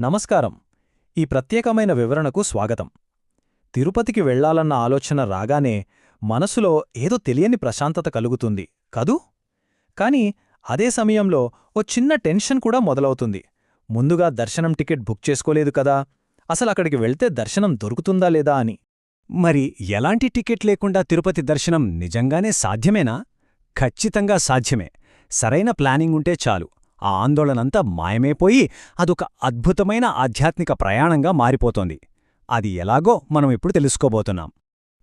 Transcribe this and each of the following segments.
నమస్కారం. ఈ ప్రత్యేకమైన వివరణకు స్వాగతం. తిరుపతికి వెళ్లాలన్న ఆలోచన రాగానే మనసులో ఏదో తెలియని ప్రశాంతత కలుగుతుంది కదూ? కాని అదే సమయంలో ఓ చిన్న టెన్షన్ కూడా మొదలవుతుంది. ముందుగా దర్శనం టికెట్ బుక్ చేసుకోలేదు కదా, అసలక్కడికి వెళ్తే దర్శనం దొరుకుతుందా లేదా అని. మరి ఎలాంటి టికెట్ లేకుండా తిరుపతి దర్శనం నిజంగానే సాధ్యమేనా? ఖచ్చితంగా సాధ్యమే. సరైన ప్లానింగ్ ఉంటే చాలు. ఆ ఆందోళనంతా మాయమైపోయి అదొక అద్భుతమైన ఆధ్యాత్మిక ప్రయాణంగా మారిపోతోంది. అది ఎలాగో మనం ఇప్పుడు తెలుసుకోబోతున్నాం.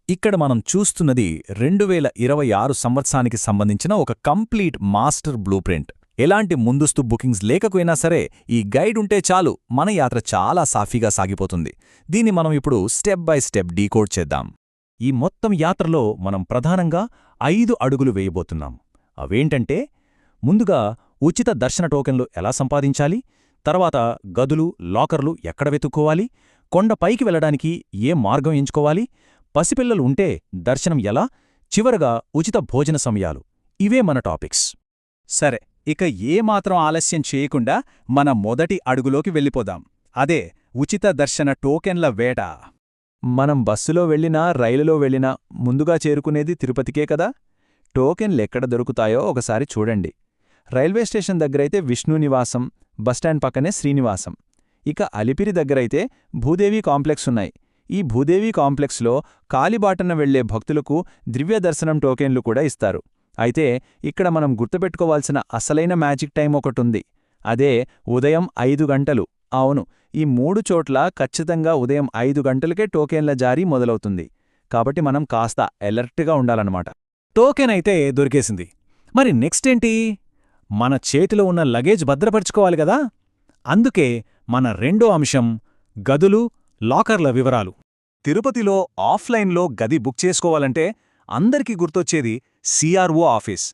ఇక్కడ మనం చూస్తున్నది 2026 సంవత్సరానికి సంబంధించిన ఒక కంప్లీట్ మాస్టర్ బ్లూప్రింట్. ఎలాంటి ముందస్తు బుకింగ్స్ లేకపోయినా సరే ఈ గైడ్ ఉంటే చాలు, మన యాత్ర చాలా సాఫీగా సాగిపోతుంది. దీన్ని మనం ఇప్పుడు స్టెప్ బై స్టెప్ డీకోడ్ చేద్దాం. ఈ మొత్తం యాత్రలో మనం ప్రధానంగా 5 అడుగులు వేయబోతున్నాం. అవేంటంటే, ముందుగా ఉచిత దర్శన టోకెన్లు ఎలా సంపాదించాలి, తర్వాత గదులు, లాకర్లు ఎక్కడ వెతుక్కోవాలి, కొండపైకి వెళ్లడానికి ఏ మార్గం ఎంచుకోవాలి, పసిపిల్లలు ఉంటే దర్శనం ఎలా, చివరగా ఉచిత భోజన సమయాలు. ఇవే మన టాపిక్స్. సరే, ఇక ఏమాత్రం ఆలస్యం చేయకుండా మన మొదటి అడుగులోకి వెళ్ళిపోదాం. అదే ఉచిత దర్శన టోకెన్ల వేట. మనం బస్సులో వెళ్ళినా రైలులో వెళ్ళినా ముందుగా చేరుకునేది తిరుపతికే కదా. టోకెన్లెక్కడ దొరుకుతాయో ఒకసారి చూడండి. రైల్వే స్టేషన్ దగ్గరైతే విష్ణు నివాసం, బస్టాండ్ పక్కనే శ్రీనివాసం. ఇక అలిపిరి దగ్గరైతే భూదేవి కాంప్లెక్స్ ఉన్నాయి. ఈ భూదేవి కాంప్లెక్స్లో కాలిబాటన వెళ్లే భక్తులకు దివ్యదర్శనం టోకెన్లు కూడా ఇస్తారు. అయితే ఇక్కడ మనం గుర్తుపెట్టుకోవాల్సిన అసలైన మ్యాజిక్ టైం ఒకటుంది. అదే ఉదయం 5 గంటలు. అవును, ఈ 3 చోట్ల ఖచ్చితంగా ఉదయం 5 గంటలకే టోకెన్ల జారీ మొదలవుతుంది. కాబట్టి మనం కాస్త అలర్ట్గా ఉండాలన్నమాట. టోకెన్ అయితే దొరికేసింది. మరి నెక్స్ట్ ఏంటి? మన చేతిలో ఉన్న లగేజ్ భద్రపరుచుకోవాలి గదా. అందుకే మన రెండో అంశం గదులు, లాకర్ల వివరాలు. తిరుపతిలో ఆఫ్లైన్లో గది బుక్ చేసుకోవాలంటే అందరికీ గుర్తొచ్చేది సిఆర్ఓ ఆఫీస్.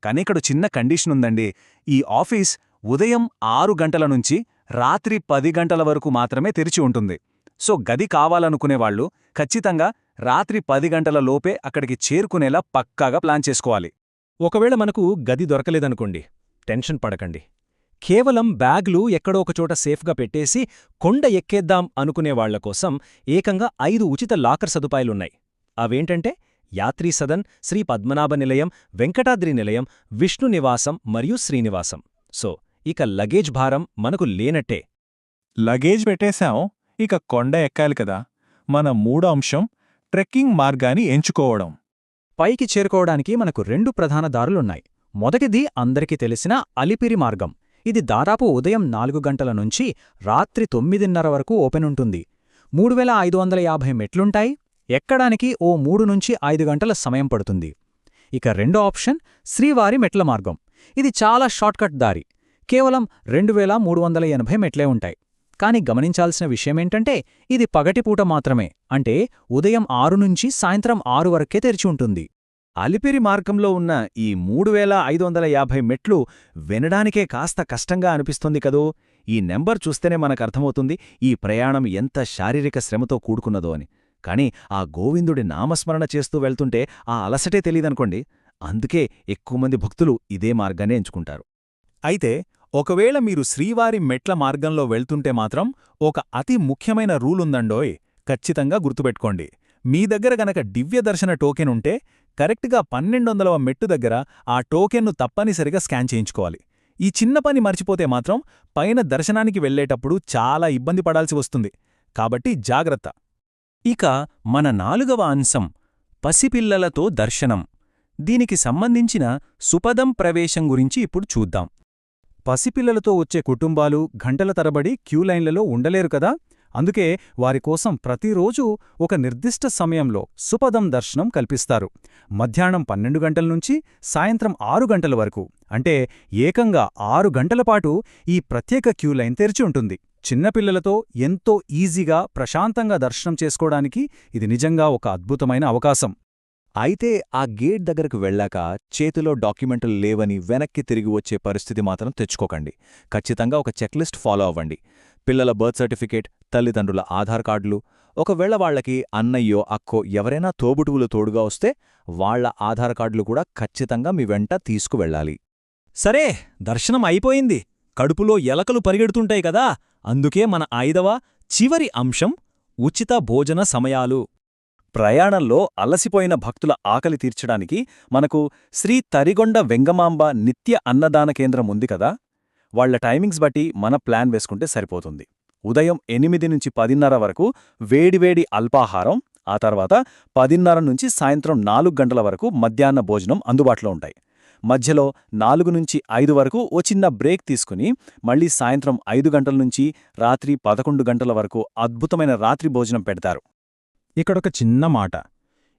కానిక్కడ చిన్న కండిషన్ ఉందండి. ఈ ఆఫీస్ ఉదయం 6 గంటల నుంచి రాత్రి 10 గంటల వరకు మాత్రమే తెరిచి ఉంటుంది. సో గది కావాలనుకునేవాళ్లు ఖచ్చితంగా రాత్రి 10 గంటల లోపే అక్కడికి చేరుకునేలా పక్కాగా ప్లాన్ చేసుకోవాలి. ఒకవేళ మనకు గది దొరకలేదనుకోండి, టెన్షన్ పడకండి. కేవలం బ్యాగ్లు ఎక్కడో ఒకచోట సేఫ్గా పెట్టేసి కొండ ఎక్కేద్దాం అనుకునేవాళ్లకోసం ఏకంగా 5 ఉచిత లాకర్ సదుపాయాలున్నాయి. అవేంటంటే యాత్రీ సదన్, శ్రీ పద్మనాభ నిలయం, వెంకటాద్రి నిలయం, విష్ణు నివాసం మరియు శ్రీనివాసం. సో ఇక లగేజ్ భారం మనకు లేనట్టే. లగేజ్ పెట్టేశాం, ఇక కొండ ఎక్కాలి కదా. మన మూడో అంశం ట్రెక్కింగ్ మార్గాన్ని ఎంచుకోవడం. పైకి చేరుకోవడానికి మనకు 2 ప్రధాన దారులున్నాయి. మొదటిది అందరికీ తెలిసిన అలిపిరి మార్గం. ఇది దాదాపు ఉదయం 4 గంటల నుంచి రాత్రి 9:30 వరకు ఓపెన్ ఉంటుంది. 3550 మెట్లుంటాయి. ఎక్కడానికి ఓ 3 నుంచి 5 గంటల సమయం పడుతుంది. ఇక రెండో ఆప్షన్ శ్రీవారి మెట్ల మార్గం. ఇది చాలా షార్ట్కట్ దారి. కేవలం 2380 మెట్లే ఉంటాయి. కాని గమనించాల్సిన విషయమేంటంటే ఇది పగటిపూట మాత్రమే. అంటే ఉదయం 6 నుంచి సాయంత్రం 6 వరకే తెరిచి ఉంటుంది. అలిపిరి మార్గంలో ఉన్న ఈ 3550 మెట్లు వినడానికే కాస్త కష్టంగా అనిపిస్తుంది కదూ. ఈ నెంబర్ చూస్తేనే మనకర్థమవుతుంది ఈ ప్రయాణం ఎంత శారీరక శ్రమతో కూడుకున్నదో అని. కాని ఆ గోవిందుడి నామస్మరణ చేస్తూ వెళ్తుంటే ఆ అలసటే తెలీదనుకోండి. అందుకే ఎక్కువ మంది భక్తులు ఇదే మార్గాన్ని ఎంచుకుంటారు. అయితే ఒకవేళ మీరు శ్రీవారి మెట్ల మార్గంలో వెళ్తుంటే మాత్రం ఒక అతి ముఖ్యమైన రూలుందండోయ్, ఖచ్చితంగా గుర్తుపెట్టుకోండి. మీ దగ్గర గనక దివ్యదర్శన టోకెన్ ఉంటే కరెక్ట్గా 1200వ మెట్టు దగ్గర ఆ టోకెన్ను తప్పనిసరిగా స్కాన్ చేయించుకోవాలి. ఈ చిన్న పని మర్చిపోతే మాత్రం పైన దర్శనానికి వెళ్లేటప్పుడు చాలా ఇబ్బంది పడాల్సి వస్తుంది. కాబట్టి జాగ్రత్త. ఇక మన 4వ అంశం పసిపిల్లలతో దర్శనం. దీనికి సంబంధించిన సుపదం ప్రవేశం గురించి ఇప్పుడు చూద్దాం. పసిపిల్లలతో వచ్చే కుటుంబాలు గంటల తరబడి క్యూలైన్లలో ఉండలేరు కదా. అందుకే వారికోసం ప్రతిరోజూ ఒక నిర్దిష్ట సమయంలో సుపదం దర్శనం కల్పిస్తారు. మధ్యాహ్నం 12 గంటల నుంచి సాయంత్రం 6 గంటల వరకు, అంటే ఏకంగా 6 గంటలపాటు ఈ ప్రత్యేక క్యూలైన్ తెరిచి ఉంటుంది. చిన్నపిల్లలతో ఎంతో ఈజీగా ప్రశాంతంగా దర్శనం చేసుకోవడానికి ఇది నిజంగా ఒక అద్భుతమైన అవకాశం. అయితే ఆ గేట్ దగ్గరకు వెళ్ళాక చేతిలో డాక్యుమెంట్లు లేవని వెనక్కి తిరిగి వచ్చే పరిస్థితి మాత్రం తెచ్చుకోకండి. ఖచ్చితంగా ఒక చెక్లిస్ట్ ఫాలో అవ్వండి. పిల్లల బర్త్ సర్టిఫికేట్, తల్లిదండ్రుల ఆధార్ కార్డులు, ఒకవేళ వాళ్లకి అన్నయ్యో అక్కో ఎవరైనా తోబుటువులు తోడుగా వస్తే వాళ్ల ఆధార్ కార్డులు కూడా ఖచ్చితంగా మీ వెంట తీసుకువెళ్ళాలి. సరే, దర్శనం అయిపోయింది. కడుపులో ఎలకలు పరిగెడుతుంటాయి కదా, అందుకే మన 5వ చివరి అంశం ఉచిత భోజన సమయాలు. ప్రయాణంలో అలసిపోయిన భక్తుల ఆకలి తీర్చడానికి మనకు శ్రీ తరిగొండ వెంగమాంబ నిత్య అన్నదాన కేంద్రం ఉంది కదా. వాళ్ల టైమింగ్స్ బట్టి మన ప్లాన్ వేసుకుంటే సరిపోతుంది. ఉదయం 8 నుంచి 10:30 వరకు వేడివేడి అల్పాహారం, ఆ తర్వాత 10:30 నుంచి సాయంత్రం 4 గంటల వరకు మధ్యాహ్న భోజనం అందుబాటులో ఉంటాయి. మధ్యలో 4 నుంచి 5 వరకు ఓ చిన్న బ్రేక్ తీసుకుని మళ్లీ సాయంత్రం 5 గంటల నుంచి రాత్రి 11 గంటల వరకు అద్భుతమైన రాత్రి భోజనం పెడతారు. ఇక్కడొక చిన్న మాట.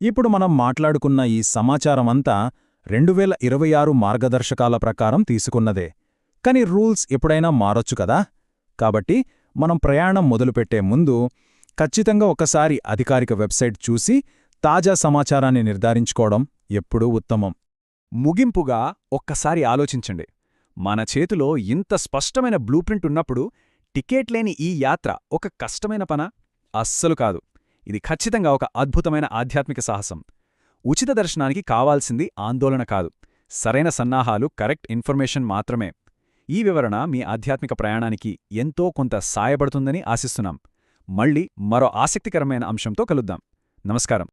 ఇప్పుడు మనం మాట్లాడుకున్న ఈ సమాచారమంతా 2026 మార్గదర్శకాల ప్రకారం తీసుకున్నదే. కాని రూల్స్ ఎప్పుడైనా మారొచ్చు కదా. కాబట్టి మనం ప్రయాణం మొదలుపెట్టే ముందు ఖచ్చితంగా ఒకసారి అధికారిక వెబ్సైట్ చూసి తాజా సమాచారాన్ని నిర్ధారించుకోవడం ఎప్పుడూ ఉత్తమం. ముగింపుగా ఒక్కసారి ఆలోచించండి. మన చేతిలో ఇంత స్పష్టమైన బ్లూప్రింట్ ఉన్నప్పుడు టికెట్ లేని ఈ యాత్ర ఒక కష్టమైన పనా? అస్సలు కాదు. ఇది ఖచ్చితంగా ఒక అద్భుతమైన ఆధ్యాత్మిక సాహసం. ఉచిత దర్శనానికి కావాల్సింది ఆందోళన కాదు, సరైన సన్నాహాలు, కరెక్ట్ ఇన్ఫర్మేషన్ మాత్రమే. ఈ వివరణ మీ ఆధ్యాత్మిక ప్రయాణానికి ఎంతో కొంత సాయపడుతుందని ఆశిస్తున్నాం. మళ్ళీ మరో ఆసక్తికరమైన అంశంతో కలుద్దాం. నమస్కారం.